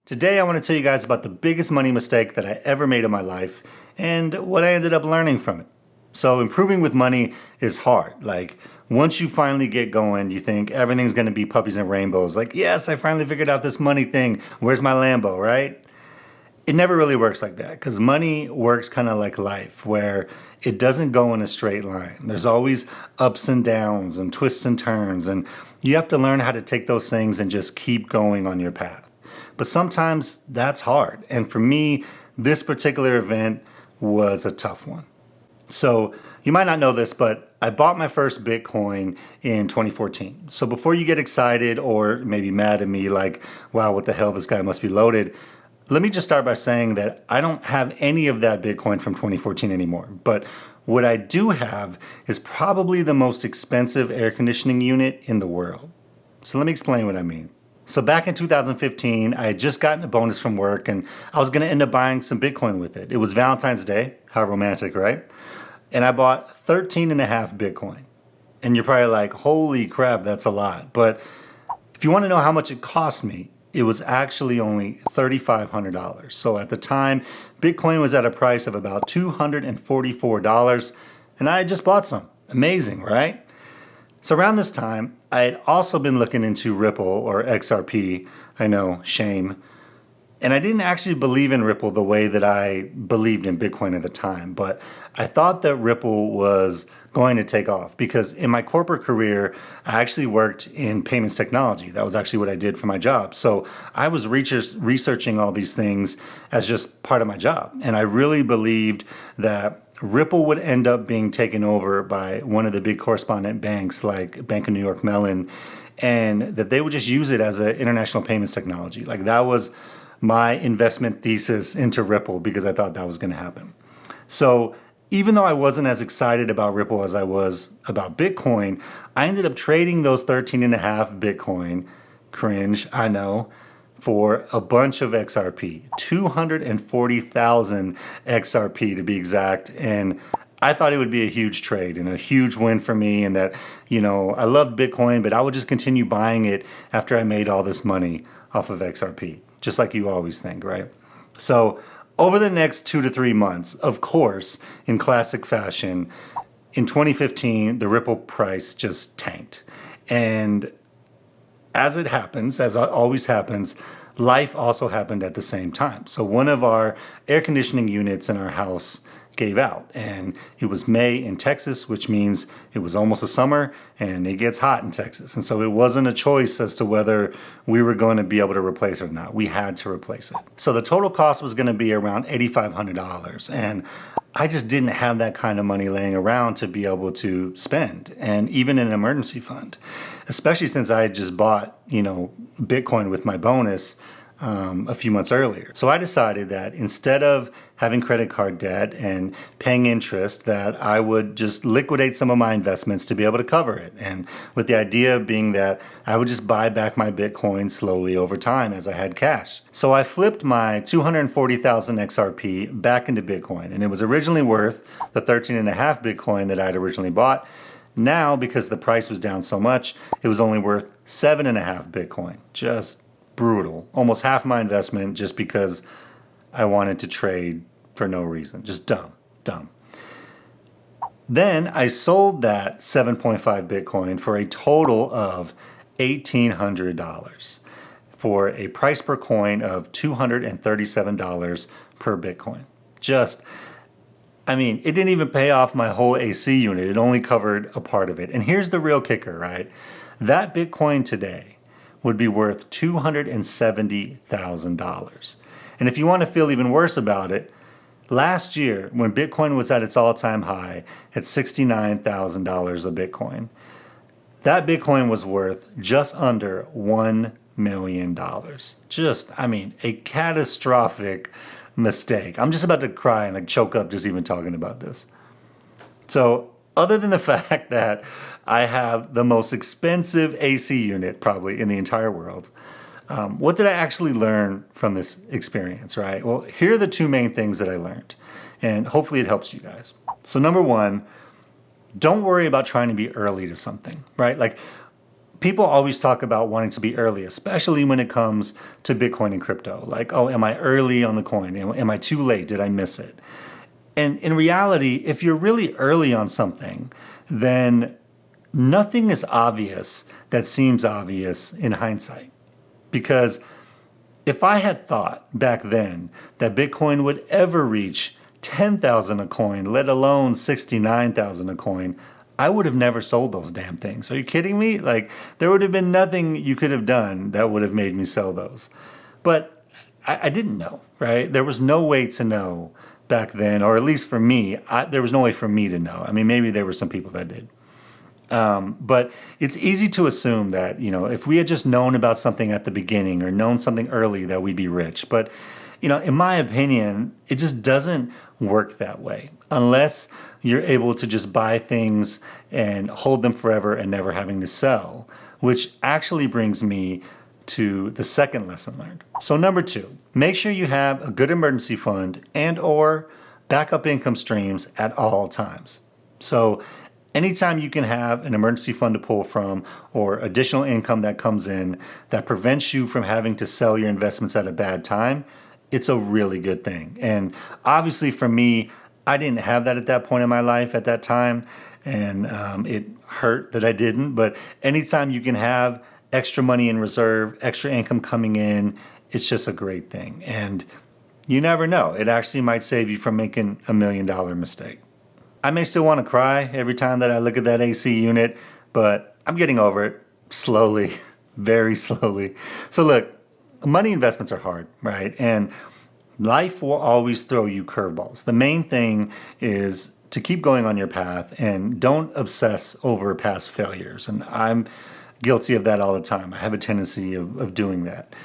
Today I want to tell you guys about the biggest money mistake that I ever made in my life and what I ended up learning from it. So improving with money is hard. Like once you finally get going, you think everything's going to be puppies and rainbows. Like, yes, I finally figured out this money thing. Where's my Lambo, right? It never really works like that because money works kind of like life where it doesn't go in a straight line. There's always ups and downs and twists and turns, and you have to learn how to take those things and just keep going on your path. But sometimes that's hard. And for me, this particular event was a tough one. So you might not know this, but I bought my first Bitcoin in 2014. So before you get excited or maybe mad at me like, wow, what the hell, this guy must be loaded. Let me just start by saying that I don't have any of that Bitcoin from 2014 anymore. But what I do have is probably the most expensive air conditioning unit in the world. So let me explain what I mean. So back in 2015, I had just gotten a bonus from work and I was going to end up buying some Bitcoin with it. It was Valentine's Day. How romantic, right? And I bought 13 and a half Bitcoin. And you're probably like, holy crap, that's a lot. But if you want to know how much it cost me, it was actually only $3,500. So at the time, Bitcoin was at a price of about $244 and I had just bought some. Amazing, right? So around this time, I had also been looking into Ripple or XRP. I know, shame. And I didn't actually believe in Ripple the way that I believed in Bitcoin at the time. But I thought that Ripple was going to take off because in my corporate career, I actually worked in payments technology. That was actually what I did for my job. So I was researching all these things as just part of my job. And I really believed that Ripple would end up being taken over by one of the big correspondent banks like Bank of New York Mellon, and that they would just use it as an international payments technology. Like that was my investment thesis into Ripple because I thought that was going to happen. So even though I wasn't as excited about Ripple as I was about Bitcoin, I ended up trading those 13 and a half Bitcoin, cringe, I know, for a bunch of XRP, 240,000 XRP to be exact. And I thought it would be a huge trade and a huge win for me. And that, I loved Bitcoin, but I would just continue buying it after I made all this money off of XRP, just like you always think, right? So over the next 2 to 3 months, of course, in classic fashion, in 2015, the Ripple price just tanked. And as it happens, as always happens, life also happened at the same time. So one of our air conditioning units in our house gave out, and it was May in Texas, which means it was almost a summer and it gets hot in Texas. And so it wasn't a choice as to whether we were going to be able to replace it or not. We had to replace it. So the total cost was going to be around $8,500. And I just didn't have that kind of money laying around to be able to spend, and even in an emergency fund, especially since I had just bought, Bitcoin with my bonus a few months earlier. So I decided that instead of having credit card debt and paying interest, that I would just liquidate some of my investments to be able to cover it. And with the idea being that I would just buy back my Bitcoin slowly over time as I had cash. So I flipped my 240,000 XRP back into Bitcoin, and it was originally worth the 13 and a half Bitcoin that I'd originally bought. Now, because the price was down so much, it was only worth 7.5 Bitcoin. Just brutal. Almost half my investment just because I wanted to trade for no reason. Just dumb. Then I sold that 7.5 Bitcoin for a total of $1,800 for a price per coin of $237 per Bitcoin. It didn't even pay off my whole AC unit. It only covered a part of it. And here's the real kicker, right? That Bitcoin today would be worth $270,000. And if you want to feel even worse about it, last year when Bitcoin was at its all-time high at $69,000 a Bitcoin, that Bitcoin was worth just under $1 million. A catastrophic mistake. I'm just about to cry and choke up just even talking about this. So other than the fact that I have the most expensive AC unit probably in the entire world, what did I actually learn from this experience, right? Well, here are the two main things that I learned, and hopefully it helps you guys. So number one, don't worry about trying to be early to something, right? People always talk about wanting to be early, especially when it comes to Bitcoin and crypto. Like, oh, am I early on the coin? Am I too late? Did I miss it? And in reality, if you're really early on something, then nothing is obvious that seems obvious in hindsight. Because if I had thought back then that Bitcoin would ever reach 10,000 a coin, let alone 69,000 a coin, I would have never sold those damn things. Are you kidding me? Like, there would have been nothing you could have done that would have made me sell those. But I didn't know, right? There was no way to know back then, or at least for me, there was no way for me to know. I mean, maybe there were some people that did. But it's easy to assume that, if we had just known about something at the beginning or known something early, that we'd be rich. But, in my opinion, it just doesn't work that way unless you're able to just buy things and hold them forever and never having to sell, which actually brings me to the second lesson learned. So number 2, make sure you have a good emergency fund and or backup income streams at all times. So anytime you can have an emergency fund to pull from or additional income that comes in that prevents you from having to sell your investments at a bad time, it's a really good thing. And obviously for me, I didn't have that at that point in my life at that time, and it hurt that I didn't. But anytime you can have extra money in reserve, extra income coming in, it's just a great thing. And you never know. It actually might save you from making $1 million mistake. I may still want to cry every time that I look at that AC unit, but I'm getting over it slowly, very slowly. So look, money investments are hard, right? And life will always throw you curveballs. The main thing is to keep going on your path and don't obsess over past failures. And I'm guilty of that all the time. I have a tendency of doing that.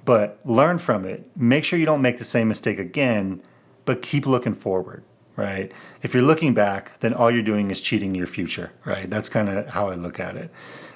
But learn from it. Make sure you don't make the same mistake again, but keep looking forward, right? If you're looking back, then all you're doing is cheating your future, right? That's kind of how I look at it.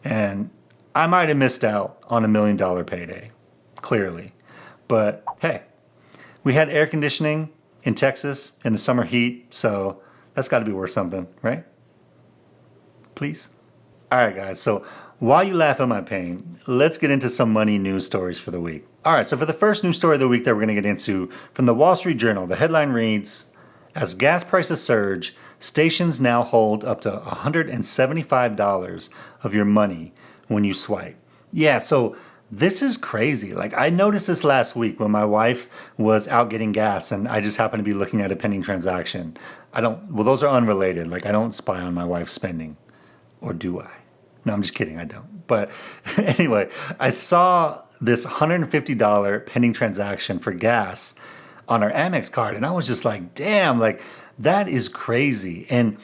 And I might have missed out on $1 million payday, clearly. But hey, we had air conditioning in Texas in the summer heat, so that's got to be worth something, right? Please? All right, guys, so while you laugh at my pain, let's get into some money news stories for the week. All right, so for the first news story of the week that we're going to get into, from the Wall Street Journal, the headline reads, "As gas prices surge, stations now hold up to $175 of your money when you swipe." Yeah, so this is crazy. Like, I noticed this last week when my wife was out getting gas and I just happened to be looking at a pending transaction. Those are unrelated. Like, I don't spy on my wife's spending. Or do I? No, I'm just kidding. I don't. But anyway, I saw this $150 pending transaction for gas on our Amex card. And I was just like, damn, like, that is crazy. And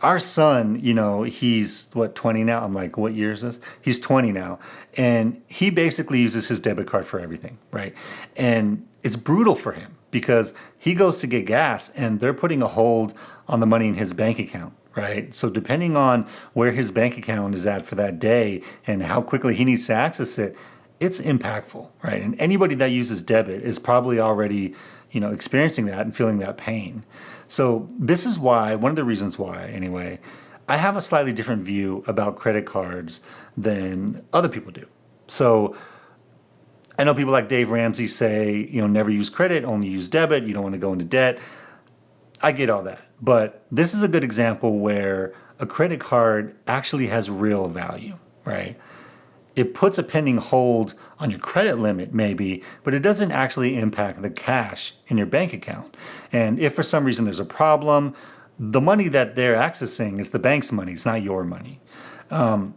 our son, he's 20 now? I'm like, what year is this? He's 20 now. And he basically uses his debit card for everything, right? And it's brutal for him because he goes to get gas and they're putting a hold on the money in his bank account, right? So depending on where his bank account is at for that day and how quickly he needs to access it, it's impactful, right? And anybody that uses debit is probably already, experiencing that and feeling that pain. So this is why, one of the reasons why, anyway, I have a slightly different view about credit cards than other people do. So I know people like Dave Ramsey say, never use credit, only use debit. You don't want to go into debt. I get all that. But this is a good example where a credit card actually has real value, right? It puts a pending hold on your credit limit, maybe, but it doesn't actually impact the cash in your bank account. And if for some reason there's a problem, the money that they're accessing is the bank's money. It's not your money. And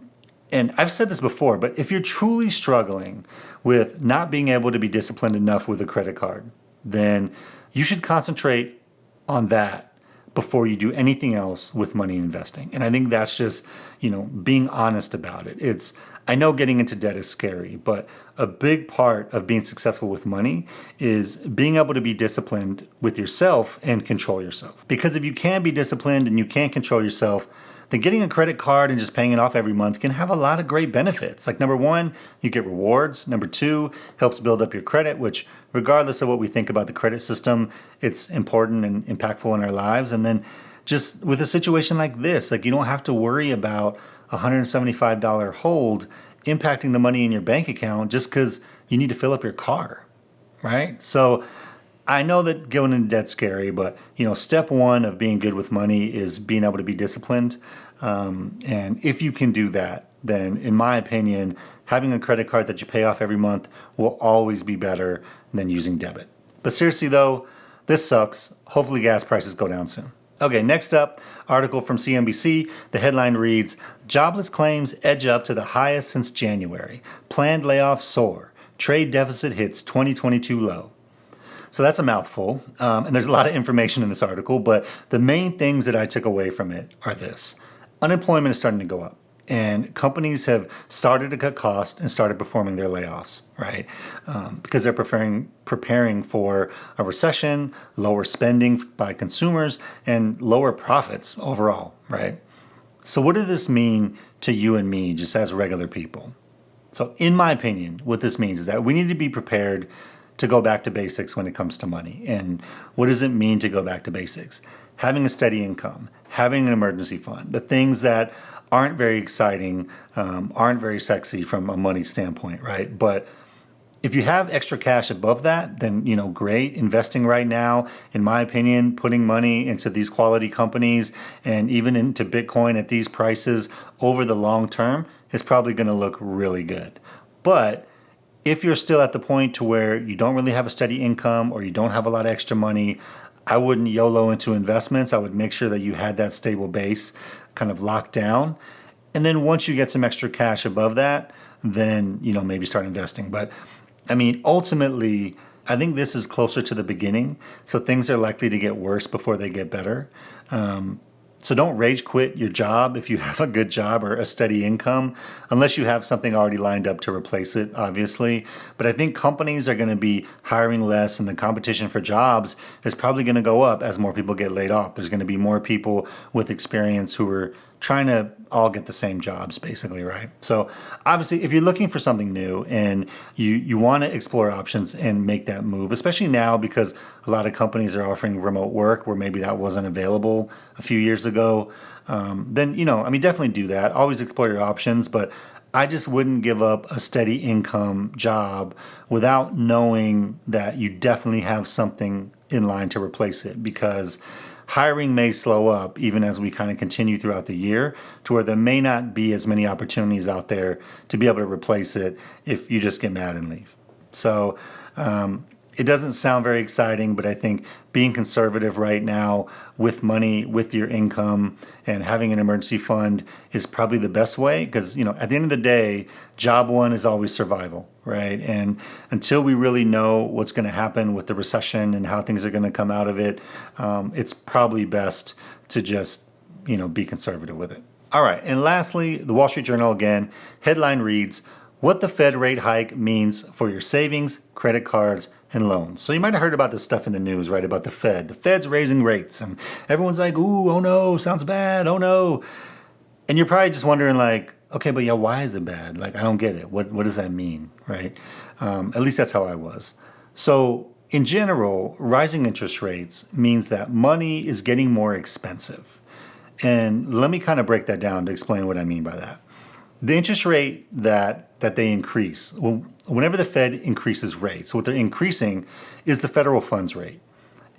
I've said this before, but if you're truly struggling with not being able to be disciplined enough with a credit card, then you should concentrate on that before you do anything else with money investing. And I think that's just, being honest about it. I know getting into debt is scary, but a big part of being successful with money is being able to be disciplined with yourself and control yourself. Because if you can be disciplined and you can control yourself, then getting a credit card and just paying it off every month can have a lot of great benefits. Like, number one, you get rewards. Number two, helps build up your credit, which regardless of what we think about the credit system, it's important and impactful in our lives. And then just with a situation like this, like, you don't have to worry about $175 hold impacting the money in your bank account just because you need to fill up your car, right? So I know that going into debt's scary, but step one of being good with money is being able to be disciplined. And if you can do that, then in my opinion, having a credit card that you pay off every month will always be better than using debit. But seriously though, this sucks. Hopefully gas prices go down soon. Okay, next up, article from CNBC. The headline reads, "Jobless claims edge up to the highest since January. Planned layoffs soar. Trade deficit hits 2022 low." So that's a mouthful, and there's a lot of information in this article, but the main things that I took away from it are this. Unemployment is starting to go up, and companies have started to cut costs and started performing their layoffs, right? Because they're preparing for a recession, lower spending by consumers, and lower profits overall, right? So what does this mean to you and me just as regular people? So in my opinion, what this means is that we need to be prepared to go back to basics when it comes to money. And what does it mean to go back to basics? Having a steady income, having an emergency fund, the things that aren't very exciting, aren't very sexy from a money standpoint, right? But if you have extra cash above that, then, great. Investing right now, in my opinion, putting money into these quality companies and even into Bitcoin at these prices over the long term is probably going to look really good. But if you're still at the point to where you don't really have a steady income or you don't have a lot of extra money, I wouldn't YOLO into investments. I would make sure that you had that stable base kind of locked down. And then once you get some extra cash above that, then, maybe start investing. But ultimately, I think this is closer to the beginning. So things are likely to get worse before they get better. So don't rage quit your job if you have a good job or a steady income, unless you have something already lined up to replace it, obviously. But I think companies are going to be hiring less, and the competition for jobs is probably going to go up as more people get laid off. There's going to be more people with experience who are trying to all get the same jobs, basically, right? So obviously, if you're looking for something new and you want to explore options and make that move, especially now because a lot of companies are offering remote work where maybe that wasn't available a few years ago, then, definitely do that. Always explore your options, but I just wouldn't give up a steady income job without knowing that you definitely have something in line to replace it, because hiring may slow up even as we kind of continue throughout the year to where there may not be as many opportunities out there to be able to replace it if you just get mad and leave. So it doesn't sound very exciting, but I think being conservative right now with money, with your income, and having an emergency fund is probably the best way, because, at the end of the day, job one is always survival, right? And until we really know what's going to happen with the recession and how things are going to come out of it, it's probably best to just, be conservative with it. All right. And lastly, the Wall Street Journal again, headline reads, "What the Fed rate hike means for your savings, credit cards, and loans." So you might have heard about this stuff in the news, right? About the Fed. The Fed's raising rates, and everyone's like, "Ooh, oh no, sounds bad, oh no." And you're probably just wondering like, okay, but yeah, why is it bad? Like, I don't get it. What does that mean, right? At least that's how I was. So in general, rising interest rates means that money is getting more expensive. And let me kind of break that down to explain what I mean by that. The interest rate that they increase, well, whenever the Fed increases rates, what they're increasing is the federal funds rate.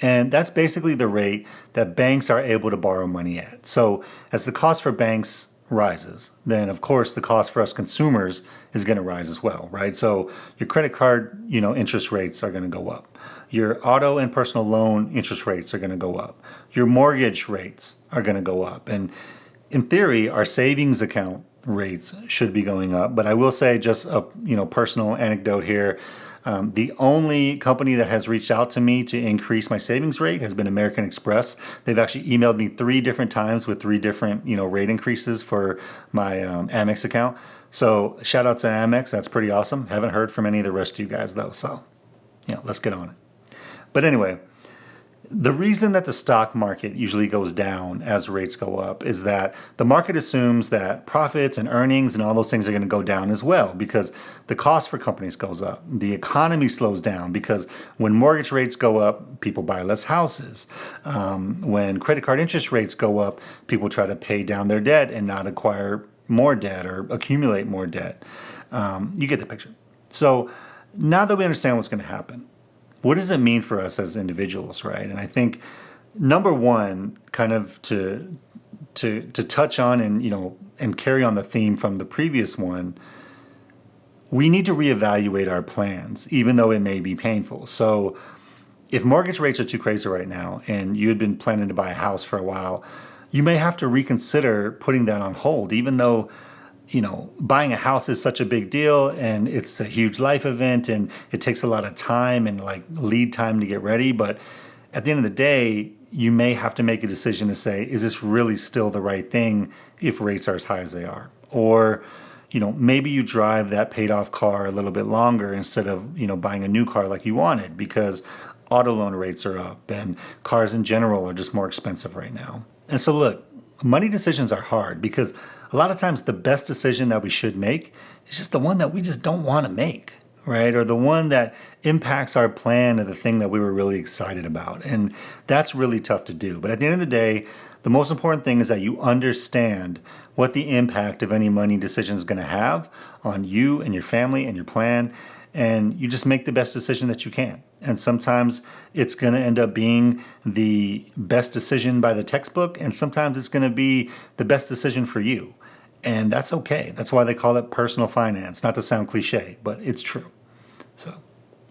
And that's basically the rate that banks are able to borrow money at. So as the cost for banks rises, then of course the cost for us consumers is going to rise as well, right? So your credit card, interest rates are going to go up. Your auto and personal loan interest rates are going to go up. Your mortgage rates are going to go up. And in theory, our savings account rates should be going up. But I will say, just a personal anecdote here, the only company that has reached out to me to increase my savings rate has been American Express. They've actually emailed me 3 different times with 3 different rate increases for my Amex account. So shout out to Amex. That's pretty awesome. Haven't heard from any of the rest of you guys though. So let's get on it. But anyway, the reason that the stock market usually goes down as rates go up is that the market assumes that profits and earnings and all those things are going to go down as well, because the cost for companies goes up. The economy slows down because when mortgage rates go up, people buy less houses. When credit card interest rates go up, people try to pay down their debt and not acquire more debt or accumulate more debt. You get the picture. So now that we understand what's going to happen, what does it mean for us as individuals, right? And I think number one, kind of to touch on and carry on the theme from the previous one, we need to reevaluate our plans, even though it may be painful. So if mortgage rates are too crazy right now and you had been planning to buy a house for a while, you may have to reconsider putting that on hold, even though, buying a house is such a big deal and it's a huge life event and it takes a lot of time and like lead time to get ready. But at the end of the day, you may have to make a decision to say, is this really still the right thing if rates are as high as they are? Or, maybe you drive that paid off car a little bit longer instead of, buying a new car like you wanted because auto loan rates are up and cars in general are just more expensive right now. And so look, money decisions are hard because a lot of times the best decision that we should make is just the one that we just don't want to make, right? Or the one that impacts our plan or the thing that we were really excited about. And that's really tough to do. But at the end of the day, the most important thing is that you understand what the impact of any money decision is going to have on you and your family and your plan. And you just make the best decision that you can. And sometimes it's going to end up being the best decision by the textbook, and sometimes it's going to be the best decision for you. And that's okay. That's why they call it personal finance. Not to sound cliche, but it's true. So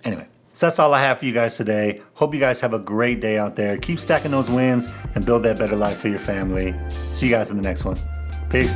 anyway, so that's all I have for you guys today. Hope you guys have a great day out there. Keep stacking those wins and build that better life for your family. See you guys in the next one. Peace.